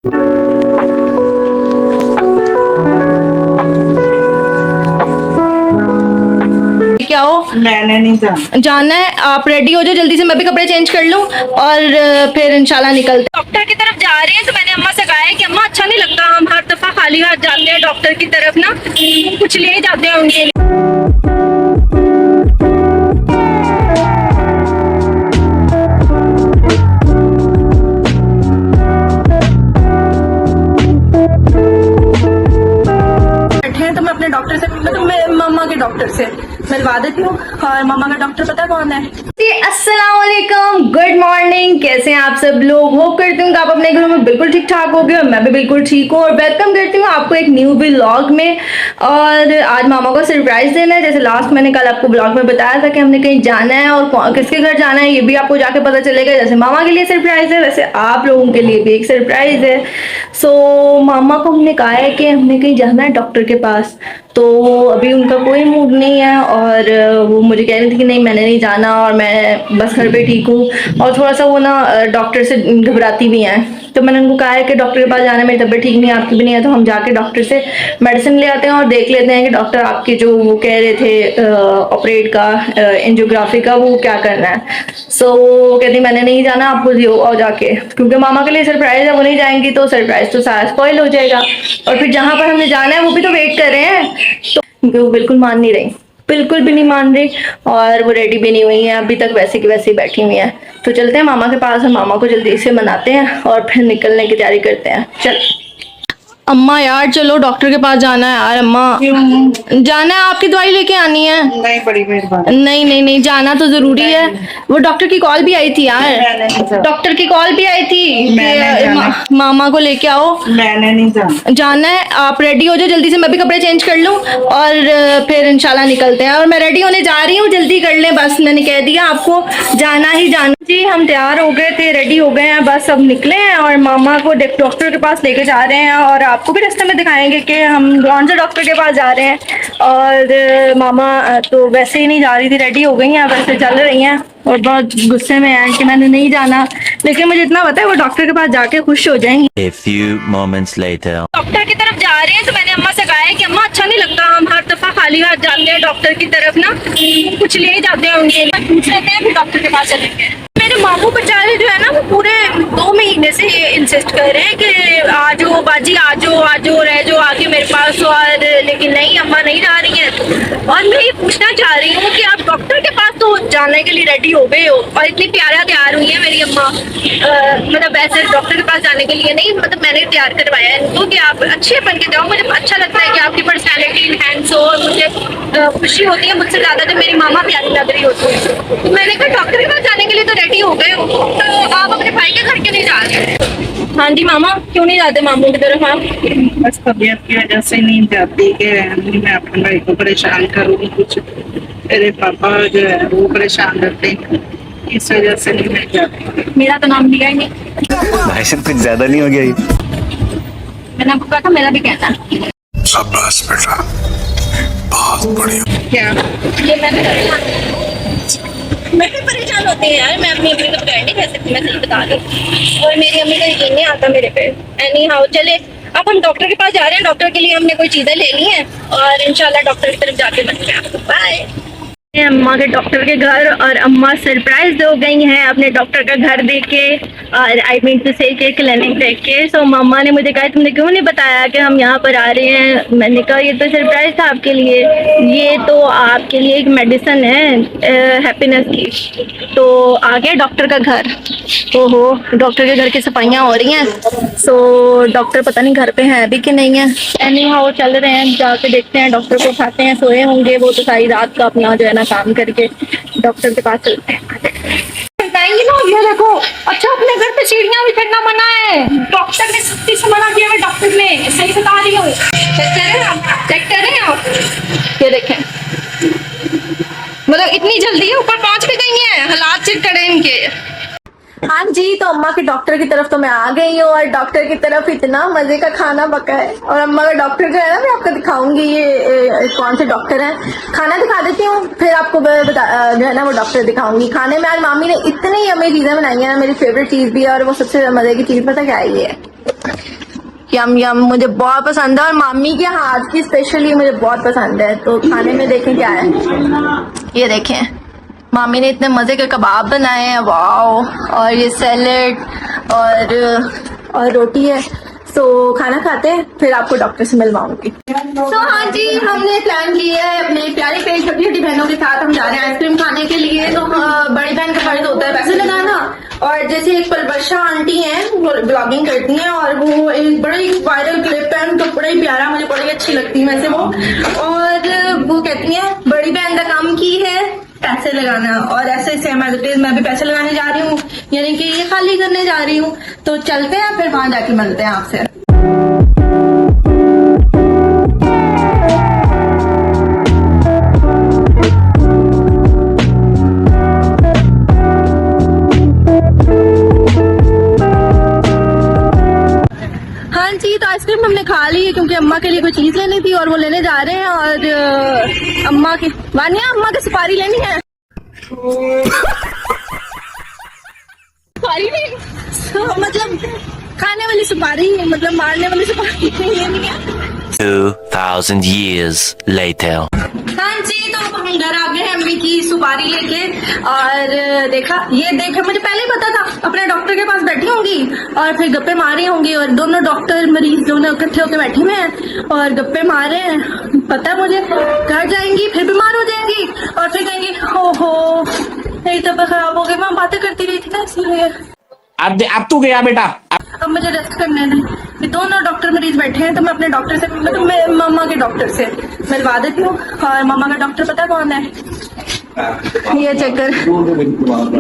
क्या हो? मैंने नहीं जाना। जाना है? आप रेडी हो जाओ जल्दी से, मैं भी कपड़े चेंज कर लूं और फिर इंशाल्लाह निकलते। डॉक्टर की तरफ जा रहे हैं तो मैंने अम्मा से कहा है कि अम्मा अच्छा नहीं लगता, हम हर दफा खाली हाथ जाते हैं डॉक्टर की तरफ ना, कुछ ले जाते हैं उनके लिए। तो मैं अपने डॉक्टर से, मतलब मैं मम्मा के डॉक्टर से मिलवा देती हूँ। और मम्मा का डॉक्टर पता कौन है? जी अस्सलाम वालेकुम, गुड मॉर्निंग, कैसे हैं आप सब लोग? होप करती हूँ कि आप अपने घरों में बिल्कुल ठीक ठाक हो गए और मैं भी बिल्कुल ठीक हूँ। और वेलकम करती हूँ आपको एक न्यू व्लॉग में। और आज मामा को सरप्राइज देना है, जैसे लास्ट मैंने कल आपको व्लॉग में बताया था कि हमने कहीं जाना है और किसके घर जाना है ये भी आपको जाके पता चलेगा। जैसे मामा के लिए सरप्राइज है वैसे आप लोगों के लिए भी एक सरप्राइज है। सो मामा को हमने कहा है कि हमने कहीं जाना है डॉक्टर के पास, तो अभी उनका कोई मूड नहीं है और वो मुझे कह रही थी कि नहीं मैंने नहीं जाना और मैं बस घर पे ठीक हूँ। और थोड़ा सा वो ना डॉक्टर से घबराती भी हैं, तो मैंने उनको कहा है कि डॉक्टर के पास जाना है, मेरी तबीयत ठीक नहीं है, आपकी भी नहीं है, तो हम जाके डॉक्टर से मेडिसिन ले आते हैं और देख लेते हैं कि डॉक्टर आपके जो वो कह रहे थे ऑपरेट का, एंजियोग्राफी का, वो क्या करना है। सो कहती मैंने नहीं जाना, आप खुद ही आओ जाके, क्योंकि मामा के लिए सरप्राइज है, वो नहीं जाएंगी तो सरप्राइज तो सारा स्पॉइल हो जाएगा। और फिर जहाँ पर हमें जाना है वो भी तो वेट कर रहे हैं, तो वो बिल्कुल मान नहीं रही, बिल्कुल भी नहीं मान रही और वो रेडी भी नहीं हुई है अभी तक, वैसे की वैसे ही बैठी हुई है। तो चलते हैं मामा के पास और मामा को जल्दी से मनाते हैं और फिर निकलने की तैयारी करते हैं। चल अम्मा यार चलो डॉक्टर के पास जाना है यार। अम्मा जाना है, आपकी दवाई लेके आनी है। नहीं, बड़ी मेहरबानी। नहीं नहीं नहीं, जाना तो जरूरी है। वो डॉक्टर की कॉल भी आई थी यार, डॉक्टर की कॉल भी आई थी कि मामा को लेके आओ। मैंने नहीं जाना। जाना है, आप रेडी हो जाओ जल्दी से, मैं भी कपड़े चेंज कर लूं और फिर इंशाल्लाह निकलते हैं। और मैं रेडी होने जा रही हूँ, जल्दी कर लें बस, मैंने कह दिया आपको जाना ही जाना। जी हम तैयार हो गए थे, रेडी हो गए हैं, बस अब निकले हैं और मामा को डॉक्टर के पास लेके जा रहे हैं और आपको भी रास्ते में दिखाएंगे कि हम कौन से डॉक्टर के पास जा रहे हैं। और मामा तो वैसे ही नहीं जा रही थी, रेडी हो गई हैं, वैसे चल रही हैं और बहुत गुस्से में हैं कि मैंने नहीं जाना, लेकिन मुझे इतना पता है वो डॉक्टर के पास जाके खुश हो जाएंगी। A few moments later. Doctor की तरफ जा रहे हैं तो मैंने अम्मा से कहा है कि अम्मा अच्छा नहीं लगता, हम हर दफा खाली हाथ जाते हैं डॉक्टर की तरफ ना, कुछ ले जाते हैं उनके लिए, पूछ लेते हैं फिर डॉक्टर के पास चलेंगे। मेरे मामू बेचारे जो है ना वो पूरे 2 महीने से ये इंसिस्ट कर रहे हैं कि आजो बाजी, आजो आजो रह जो आके मेरे पास, और लेकिन नहीं अम्मा नहीं जा रही हैं। और मैं ये पूछना चाह रही हूँ कि आप डॉक्टर के पास तो जाने के लिए रेडी हो गए हो और इतनी प्यारा तैयार हुई है मेरी अम्मा, मतलब ऐसे डॉक्टर के पास जाने के लिए नहीं, मतलब मैंने तैयार करवाया है इनको कि आप अच्छे बन के जाओ। मुझे अच्छा लगता है कि आपकी पर्सनैलिटी इनहैंस हो और मुझे खुशी होती है मुझसे ज्यादा जब मेरी मामा प्यारी लग रही होती है। तो मैंने कहा डॉक्टर के पास जाने के लिए तो रेडी हो गए हो, तो आप अपने भाई के घर क्यों नहीं जा रहे? हाँ जी मामा, क्यों नहीं जाते मामू की तरफ आप? बस तबीयत की वजह से नहीं जाती कि मैं अपने भाई को परेशान करूँगी, कुछ मेरे पापा जो है वो परेशान करते हैं, इस वजह से नहीं मैं जाती। मेरा तो नाम लिया ही नहीं। भाई साहब कुछ ज्यादा नहीं हो गया ये? मैंने आपको कहा था मेरा भी कहना है। शाबाश बेटा, बहुत बढ़िया। क्या ये मैं भी परेशान होती है यार, मैं अपनी अम्मी को पकड़ नहीं कह सकती, मैं सही बता रही। और मेरी अम्मी का यकीन नहीं आता मेरे पे। एनी हाउ चले, अब हम डॉक्टर के पास जा रहे हैं, डॉक्टर के लिए हमने कोई चीजें लेनी है और इंशाल्लाह डॉक्टर की तरफ जाके मिलते हैं आपको। बाय। अम्मा के डॉक्टर के घर और अम्मा सरप्राइज हो गई हैं अपने डॉक्टर का घर देख के, और आई मीन टू से के क्लिनिक देख के। सो मम्मा ने मुझे कहा तुमने क्यों नहीं बताया कि हम यहाँ पर आ रहे हैं? मैंने कहा ये तो सरप्राइज था आपके लिए, ये तो आपके लिए एक मेडिसिन है हैप्पीनेस की। तो आ गया डॉक्टर का घर। ओहो, डॉक्टर के घर की सफाइयाँ हो रही हैं। सो डॉक्टर पता नहीं घर पे है भी कि नहीं है। एनी हाउ चल रहे हैं, जाके देखते हैं, डॉक्टर को उठाते हैं, सोए होंगे वो तो सारी रात का अपना जो है ना काम करके, डॉक्टर के पास चलते हैं। बताएंगे ना, ये देखो, अच्छा अपने घर पे सीढ़ियाँ भी चढ़ना मना है, डॉक्टर ने सख्ती से मना किया है, डॉक्टर ने, सही बता रही हूँ। चेक करें आप, चेक करें आप, ये देखें, मतलब इतनी जल्दी ऊपर पहुंच भी गई है, हालात चेक करें इनके। हाँ जी, तो अम्मा के डॉक्टर की तरफ तो मैं आ गई हूँ और डॉक्टर की तरफ इतना मजे का खाना पका है। और अम्मा का डॉक्टर जो है ना, मैं आपको दिखाऊंगी ये कौन से डॉक्टर हैं, खाना दिखा देती हूँ, फिर आपको जो है ना वो डॉक्टर दिखाऊंगी। खाने में आज मामी ने इतनी यम्मी चीजें बनाई है ना, मेरी फेवरेट चीज भी है, और वो सबसे मजे की चीज पता क्या है? ये यम यम, मुझे बहुत पसंद है और मामी के हाथ की स्पेशली मुझे बहुत पसंद है। तो खाने में देखें क्या है, ये देखें मामी ने इतने मजे के कबाब बनाए हैं, वाओ, और ये सैलेड और रोटी है। तो खाना खाते हैं, फिर आपको डॉक्टर से मिलवाऊंगी। तो हाँ जी, हमने प्लान किया है अपने प्यारी प्यारी छोटी छोटी बहनों के साथ हम जा रहे हैं आइसक्रीम खाने के लिए। तो बड़ी बहन का फर्ज होता है पैसे लगाना, और जैसे एक पलबशा आंटी हैं वो ब्लॉगिंग करती हैं और वो एक बड़ी वायरल क्लिप है उनका, बड़ा ही प्यारा, मुझे बड़ी अच्छी लगती है वैसे वो। और वो कहती हैं बड़ी बहन का काम की है पैसे लगाना, और ऐसे सेम एज इट इज मैं भी पैसे लगाने जा रही हूँ, यानी कि ये खाली करने जा रही हूँ। तो चलते हैं, फिर वहां जाके मिलते हैं आपसे। हाँ जी, तो आइसक्रीम हमने खा ली है क्योंकि अम्मा के लिए कोई चीज लेनी थी और वो लेने जा रहे हैं। और अम्मा की वानिया, अम्मा की सुपारी लेनी है। सुपारी नहीं, मतलब खाने वाली सुपारी, मतलब मारने वाली सुपारी नहीं लेनी है। 2000 years later. हाँ जी, तो अब हम घर आ गए हैं अम्मी की सुपारी लेके। और देखा, ये देखा, मुझे पहले ही पता था अपने डॉक्टर के पास बैठी होंगी और फिर गप्पे मारी होंगी, और दोनों डॉक्टर मरीज दोनों इकट्ठे होकर बैठे हुए हैं और गप्पे मार रहे हैं। पता है मुझे, घर जाएंगी फिर बीमार हो जाएंगी और फिर कहेंगी हो मेरी तबीयत खराब हो गई, मैं बातें करती रही थी ना इसलिए। अब तू गया बेटा। अब मुझे रेस्ट करने दें। ये दोनों डॉक्टर मरीज बैठे हैं, तो मैं अपने डॉक्टर से, मतलब मैं मामा के डॉक्टर से मिलवा देती हूँ। और मामा का डॉक्टर पता कौन है? ये चेक कर,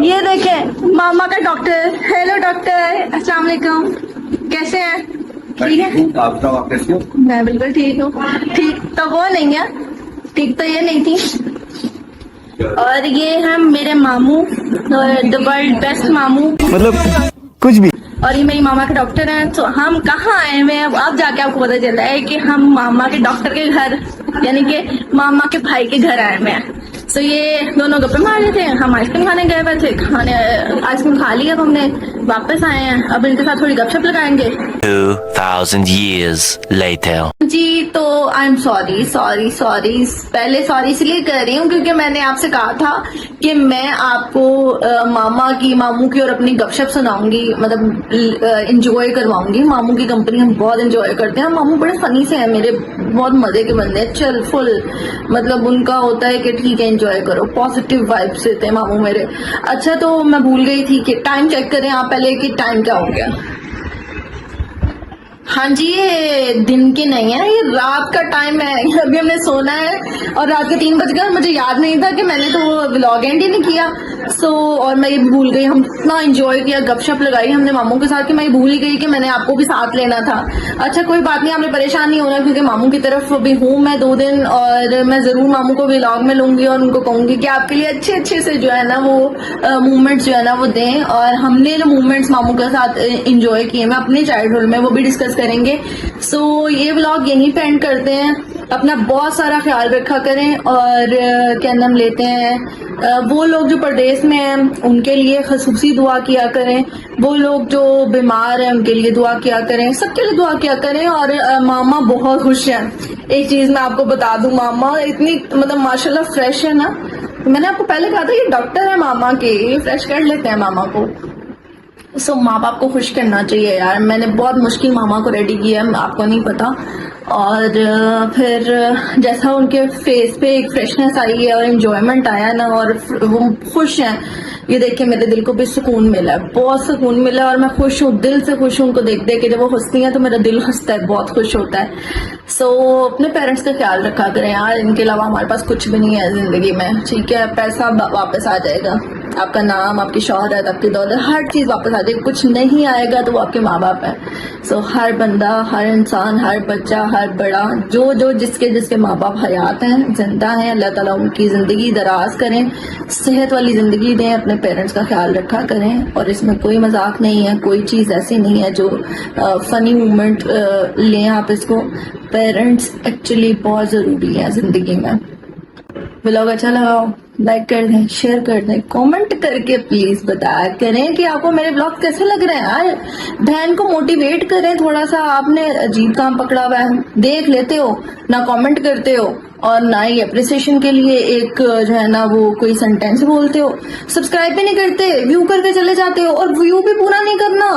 ये देखें मामा का डॉक्टर। हेलो डॉक्टर, अस्सलाम वालेकुम, कैसे हैं? ठीक है, आप कैसे हो? मैं बिल्कुल ठीक हूँ। ठीक तो वो नहीं है, ठीक तो ये नहीं थी। और ये है मेरे मामू, द वर्ल्ड बेस्ट मामू, मतलब कुछ भी। और ये मेरी मामा के डॉक्टर हैं। तो हम कहाँ आए हुए हैं अब जाके आपको पता चल रहा है कि हम मामा के डॉक्टर के घर, यानी कि मामा के भाई के घर आए हुए हैं। तो ये दोनों गप्पे मार रहे थे, हम आइसक्रीम खाने गए हुए थे, आइसक्रीम खा ली। अब हमने वापस आए हैं, अब इनके साथ थोड़ी गपशप लगाएंगे। 2000 years later. जी, तो I am sorry sorry sorry, पहले सॉरी इसलिए कर रही हूँ क्योंकि मैंने आपसे कहा था कि मैं आपको मामा की, मामू की और अपनी गपशप सुनाऊंगी, मतलब इंजॉय करवाऊंगी। मामू की कंपनी हम बहुत इंजॉय करते हैं, मामू बड़े फनी से हैं मेरे, बहुत मजे के बंदे हैं, चल फुल, मतलब उनका होता है कि ठीक है इंजॉय करो, पॉजिटिव वाइब्स देते हैं मामू मेरे। अच्छा, तो मैं भूल गई थी कि टाइम चेक करें आप पहले कि टाइम क्या हो गया। हाँ जी, ये दिन के नहीं है, ये रात का टाइम है। अभी हमने सोना है और रात के 3 बज गए। मुझे याद नहीं था कि मैंने तो वो व्लॉग एंड ही नहीं किया। और मैं ये भूल गई, हम इतना एंजॉय किया, गपशप लगाई हमने मामू के साथ कि मैं भूल ही गई कि मैंने आपको भी साथ लेना था। अच्छा कोई बात नहीं, आपने परेशान नहीं होना क्योंकि मामू की तरफ भी हूँ मैं 2 दिन, और मैं जरूर मामू को व्लॉग में लूंगी और उनको कहूंगी कि आपके लिए अच्छे अच्छे से जो है ना वो मूवमेंट्स जो है ना वो दें। और हमने जो मूवमेंट्स मामू के साथ इंजॉय किए मैं अपने चाइल्डहुड में, वो भी डिस्कस करेंगे। सो ये व्लॉग यहीं पे एंड करते हैं। अपना बहुत सारा ख्याल रखा करें, और क्या नाम लेते हैं, वो लोग जो परदेश में हैं उनके लिए खसूसी दुआ किया करें, वो लोग जो बीमार हैं उनके लिए दुआ किया करें, सबके लिए दुआ किया करें। और मामा बहुत खुश हैं। एक चीज मैं आपको बता दूं, मामा इतनी मतलब माशाल्लाह फ्रेश है ना। मैंने आपको पहले कहा था ये डॉक्टर है मामा के, ये फ्रेश कर लेते हैं मामा को। माँ बाप को खुश करना चाहिए यार। मैंने बहुत मुश्किल मामा को रेडी किया, आपको नहीं पता। और फिर जैसा उनके फेस पे एक फ्रेशनेस आई है और एंजॉयमेंट आया ना, और वो खुश हैं, ये देख के मेरे दिल को भी सुकून मिला है, बहुत सुकून मिला है। और मैं खुश हूँ, दिल से खुश हूँ उनको देख देख के। जब वो हंसती हैं तो मेरा दिल हंसता है, बहुत खुश होता है। अपने पेरेंट्स का ख्याल रखा करें यार, इनके अलावा हमारे पास कुछ भी नहीं है जिंदगी में। ठीक है, पैसा वापस आ जाएगा, आपका नाम, आपकी शोहरत, आपकी दौलत, हर चीज वापस आ जाएगी। कुछ नहीं आएगा तो वो आपके माँ बाप है। हर बंदा, हर इंसान, हर बच्चा, हर बड़ा, जो जिसके माँ बाप हयात हैं, जिंदा हैं, अल्लाह ताला उनकी जिंदगी दराज करें, सेहत वाली जिंदगी दें, अपने पेरेंट्स का ख्याल रखा करें। और इसमें कोई मजाक नहीं है, कोई चीज ऐसी नहीं है जो फनी मोमेंट लें आप इसको। पेरेंट्स एक्चुअली बहुत जरूरी है जिंदगी में। व्लॉग अच्छा लगा हो लाइक कर दें, शेयर कर दें, कमेंट करके प्लीज बताया करें कि आपको मेरे ब्लॉग कैसे लग रहे हैं यार। बहन को मोटिवेट करें थोड़ा सा, आपने अजीब काम पकड़ा हुआ है, देख लेते हो ना, कमेंट करते हो और ना ही अप्रिसिएशन के लिए एक जो है ना वो कोई सेंटेंस बोलते हो, सब्सक्राइब भी नहीं करते, व्यू करके चले जाते हो और व्यू भी पूरा नहीं करना,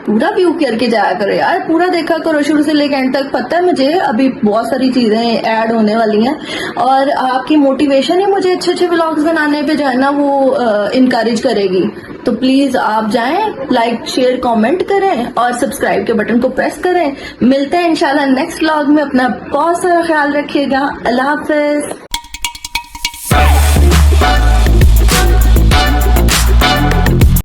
पूरा व्यू करके जाया करो यार, पूरा देखा करो शुरू से लेकर एंड तक। पता है मुझे अभी बहुत सारी चीजें ऐड होने वाली हैं और आपकी मोटिवेशन ही मुझे अच्छे अच्छे व्लॉग्स बनाने पे जो है ना वो इनकरेज करेगी। तो प्लीज आप जाएं, लाइक शेयर कमेंट करें और सब्सक्राइब के बटन को प्रेस करें। मिलते हैं इंशाल्लाह नेक्स्ट व्लॉग में, अपना बहुत सारा ख्याल रखिएगा। अल्लाह हाफिज।